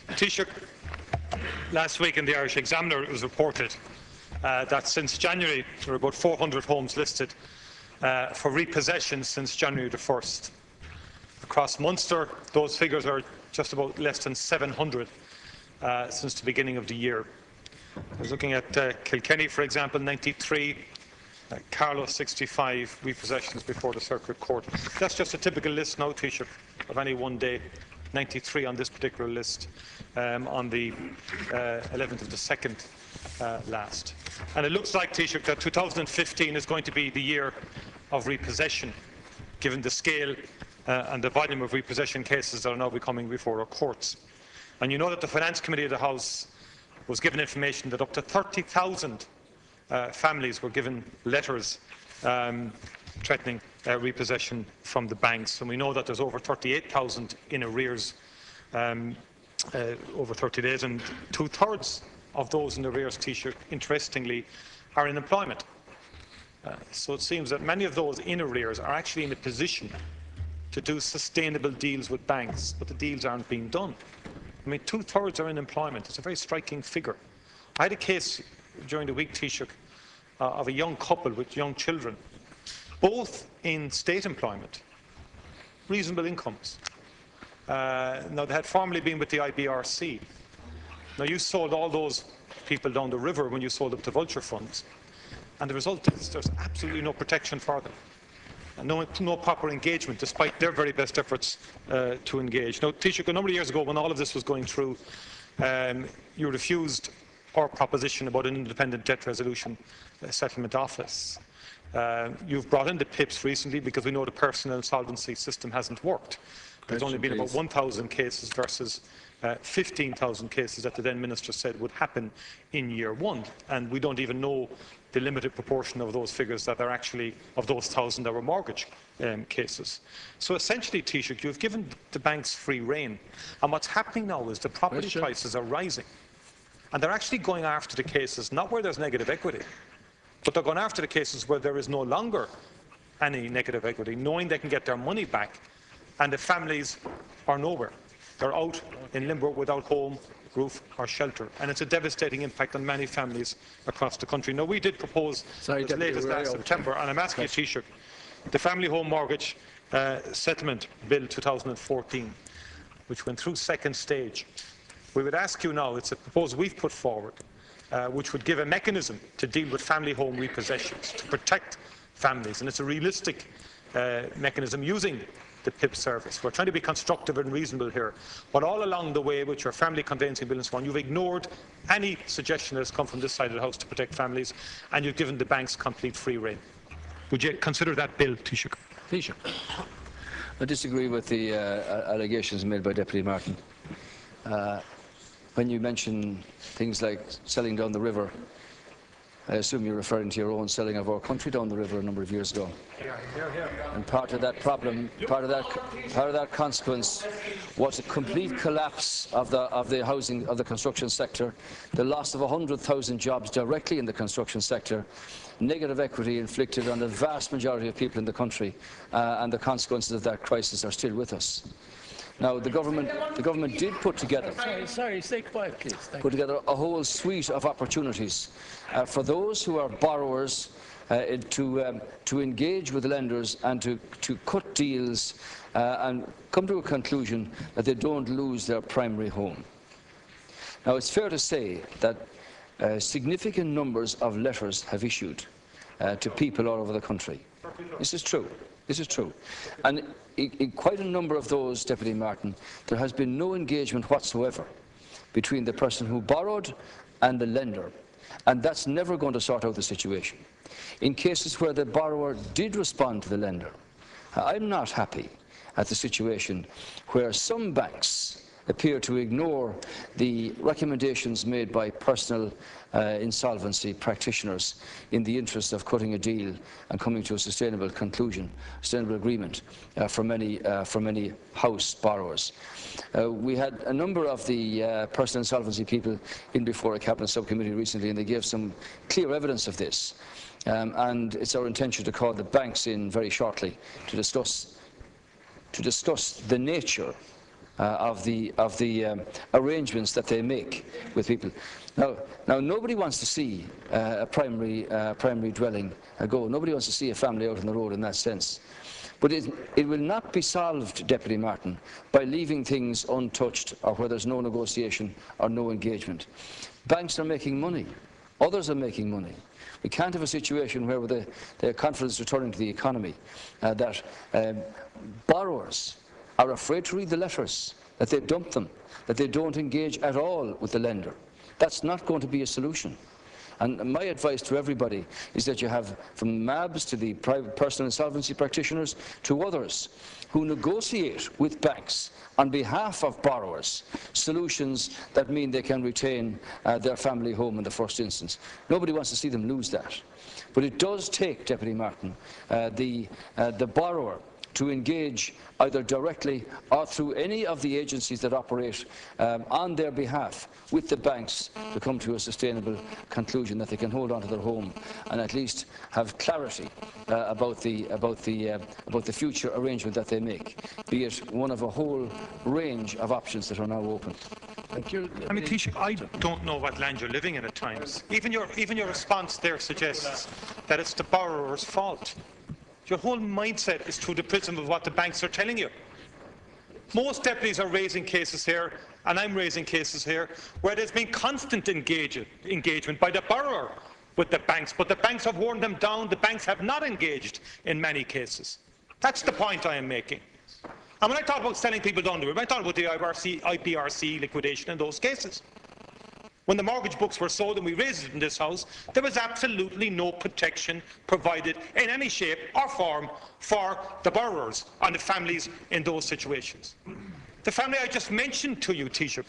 Taoiseach, last week in the Irish Examiner it was reported that since January there are about 400 homes listed for repossession since January the 1st. Across Munster, those figures are just about less than 700 since the beginning of the year. I was looking at Kilkenny, for example, 93, Carlow 65 repossessions before the Circuit Court. That's just a typical list now, Taoiseach, of any one day. 93 on this particular list on the 11th of the 2nd last. And it looks like, Taoiseach, that 2015 is going to be the year of repossession, given the scale and the volume of repossession cases that are now becoming before our courts. And you know that the Finance Committee of the House was given information that up to 30,000 families were given letters threatening repossession from the banks, and we know that there's over 38,000 in arrears over 30 days, and 2/3 of those in arrears, Taoiseach, interestingly, are in employment. So it seems that many of those in arrears are actually in a position to do sustainable deals with banks, but the deals aren't being done. I mean, 2/3 are in employment. It's a very striking figure. I had a case during the week, Taoiseach, of a young couple with young children, both in state employment, reasonable incomes. Now, they had formerly been with the IBRC. Now, you sold all those people down the river when you sold them to vulture funds, and the result is there's absolutely no protection for them, and no proper engagement, despite their very best efforts to engage. Now, Taoiseach, a number of years ago, when all of this was going through, you refused our proposition about an independent debt resolution settlement office. You've brought in the PIPs recently because we know the personal insolvency system hasn't worked. There's only been about 1,000 cases versus 15,000 cases that the then Minister said would happen in year one, and we don't even know the limited proportion of those figures that are actually of those 1,000 that were mortgage cases. So essentially, Taoiseach, you've given the banks free rein, and what's happening now is the property prices are rising, and they're actually going after the cases not where there's negative equity, but they're going after the cases where there is no longer any negative equity, knowing they can get their money back, and the families are nowhere. They're out in limbo without home, roof or shelter, and it's a devastating impact on many families across the country. Now, we did propose as late as last September, and I'm asking you, Taoiseach, the Family Home Mortgage Settlement Bill 2014, which went through second stage. We would ask you now, it's a proposal we've put forward, which would give a mechanism to deal with family home repossessions, to protect families, and it's a realistic mechanism using the PIP service. We're trying to be constructive and reasonable here, but all along the way with your family conveyancing bill and so on, you've ignored any suggestion that has come from this side of the House to protect families, and you've given the banks complete free rein. Would you consider that bill, Taoiseach? Taoiseach. I disagree with the allegations made by Deputy Martin. When you mention things like selling down the river, I assume you're referring to your own selling of our country down the river a number of years ago. And part of that problem, part of that consequence was a complete collapse of the housing, of the construction sector, the loss of 100,000 jobs directly in the construction sector, negative equity inflicted on the vast majority of people in the country, and the consequences of that crisis are still with us. Now, the government did put together, stay quiet, please. Put together a whole suite of opportunities for those who are borrowers to engage with lenders and to cut deals and come to a conclusion that they don't lose their primary home. Now, it's fair to say that significant numbers of letters have issued to people all over the country. This is true. This is true. And in quite a number of those, Deputy Martin, there has been no engagement whatsoever between the person who borrowed and the lender. And that's never going to sort out the situation. In cases where the borrower did respond to the lender, I'm not happy at the situation where some banks appear to ignore the recommendations made by personal insolvency practitioners in the interest of cutting a deal and coming to a sustainable conclusion, sustainable agreement for many house borrowers. We had a number of the personal insolvency people in before a cabinet subcommittee recently, and they gave some clear evidence of this. And it's our intention to call the banks in very shortly to discuss the nature of the arrangements that they make with people. Now nobody wants to see a primary dwelling go. Nobody wants to see a family out on the road in that sense. But it will not be solved, Deputy Martin, by leaving things untouched or where there's no negotiation or no engagement. Banks are making money. Others are making money. We can't have a situation where, with the confidence returning to the economy, that borrowers are afraid to read the letters, that they dump them, that they don't engage at all with the lender. That's not going to be a solution. And my advice to everybody is that you have, from MABs to the private personal insolvency practitioners to others, who negotiate with banks on behalf of borrowers solutions that mean they can retain their family home in the first instance. Nobody wants to see them lose that. But it does take, Deputy Martin, the borrower to engage either directly or through any of the agencies that operate on their behalf with the banks to come to a sustainable conclusion that they can hold on to their home and at least have clarity about the future arrangement that they make, be it one of a whole range of options that are now open. Thank you. I mean, Taoiseach, I don't know what land you're living in at times. Even your response there suggests that it's the borrower's fault. Your whole mindset is through the prism of what the banks are telling you. Most deputies are raising cases here, and I'm raising cases here, where there's been constant engagement by the borrower with the banks, but the banks have worn them down. The banks have not engaged in many cases. That's the point I am making. And when I talk about selling people down the river, I talk about the IPRC liquidation in those cases. When the mortgage books were sold and we raised it in this House, there was absolutely no protection provided in any shape or form for the borrowers and the families in those situations. The family I just mentioned to you, Taoiseach,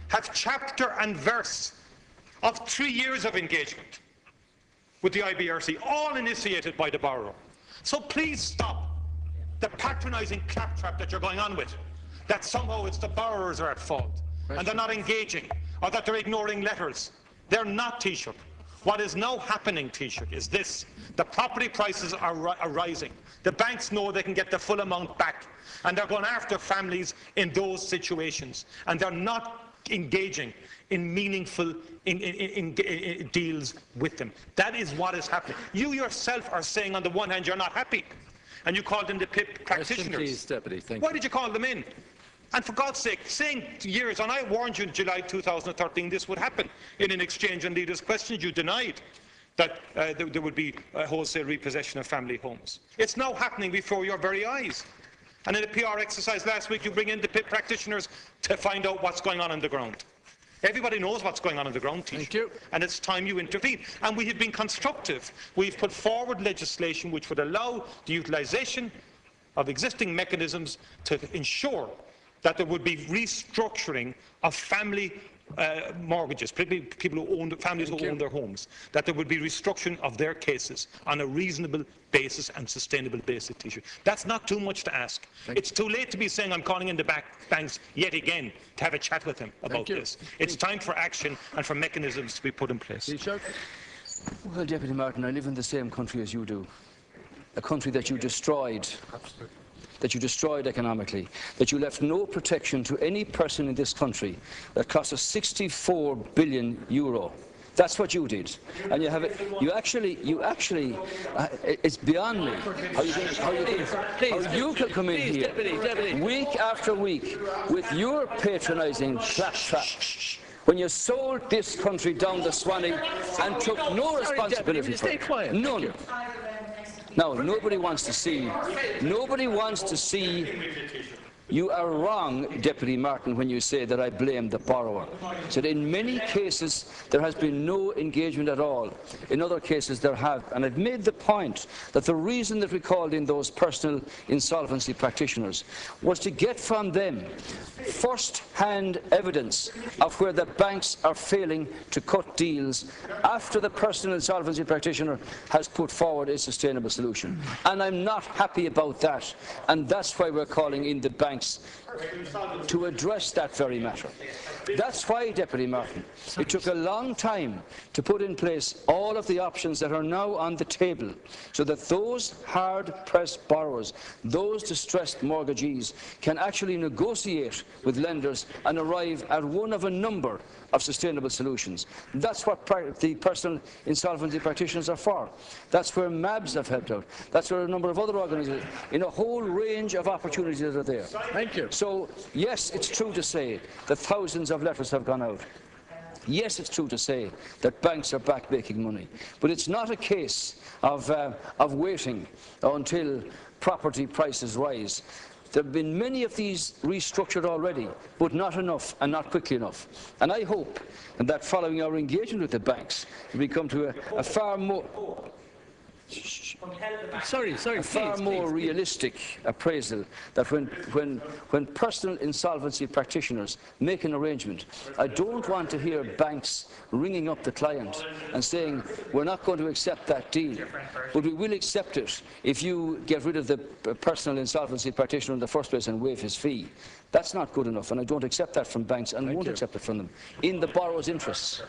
have chapter and verse of 3 years of engagement with the IBRC, all initiated by the borrower. So please stop the patronising claptrap that you're going on with, that somehow it's the borrowers are at fault and they're not engaging, or that they're ignoring letters. They're not, Taoiseach. What is now happening, Taoiseach, is this. The property prices are rising. The banks know they can get the full amount back, and they're going after families in those situations, and they're not engaging in meaningful deals with them. That is what is happening. You yourself are saying on the one hand you're not happy, and you called in the PIP practitioners. Please, Deputy. Thank Why did you call them in? And for God's sake, saying years, and I warned you in July 2013 this would happen in an exchange on leaders' questions, you denied that there would be a wholesale repossession of family homes. It's now happening before your very eyes. And in a PR exercise last week, you bring in the PIP practitioners to find out what's going on the ground. Everybody knows what's going on the ground, Taoiseach. Thank you. And it's time you intervene. And we have been constructive. We've put forward legislation which would allow the utilisation of existing mechanisms to ensure that there would be restructuring of family mortgages, particularly people who own, families who own their homes, that there would be restructuring of their cases on a reasonable basis and sustainable basis, Taoiseach. That's not too much to ask. It's too late to be saying I'm calling in the banks yet again to have a chat with them about this. It's time for action and for mechanisms to be put in place. Well, Deputy Martin, I live in the same country as you do, a country that you destroyed. Absolutely. That you destroyed economically, that you left no protection to any person in this country, that cost us €64 billion. That's what you did, and you have it. You actually. It's beyond me how you can come in here week after week with your patronising claptrap, when you sold this country down the Swanee and took no responsibility for it. None. Now, nobody wants to see. You are wrong, Deputy Martin, when you say that I blame the borrower. So in many cases, there has been no engagement at all. In other cases, there have. And I've made the point that the reason that we called in those personal insolvency practitioners was to get from them first-hand evidence of where the banks are failing to cut deals after the personal insolvency practitioner has put forward a sustainable solution. And I'm not happy about that. And that's why we're calling in the banks to address that very matter. That's why, Deputy Martin, it took a long time to put in place all of the options that are now on the table, so that those hard-pressed borrowers, those distressed mortgagees, can actually negotiate with lenders and arrive at one of a number of sustainable solutions. That's what the personal insolvency practitioners are for. That's where MABs have helped out. That's where a number of other organisations, in a whole range of opportunities that are there. Thank you. So, yes, it's true to say that thousands of letters have gone out. Yes, it's true to say that banks are back making money. But it's not a case of waiting until property prices rise. There have been many of these restructured already, but not enough and not quickly enough. And I hope that following our engagement with the banks, we come to a far more... more realistic appraisal that when personal insolvency practitioners make an arrangement, I don't want to hear banks ringing up the client and saying, we're not going to accept that deal, but we will accept it if you get rid of the personal insolvency practitioner in the first place and waive his fee. That's not good enough, and I don't accept that from banks and won't accept it from them, in the borrower's interests.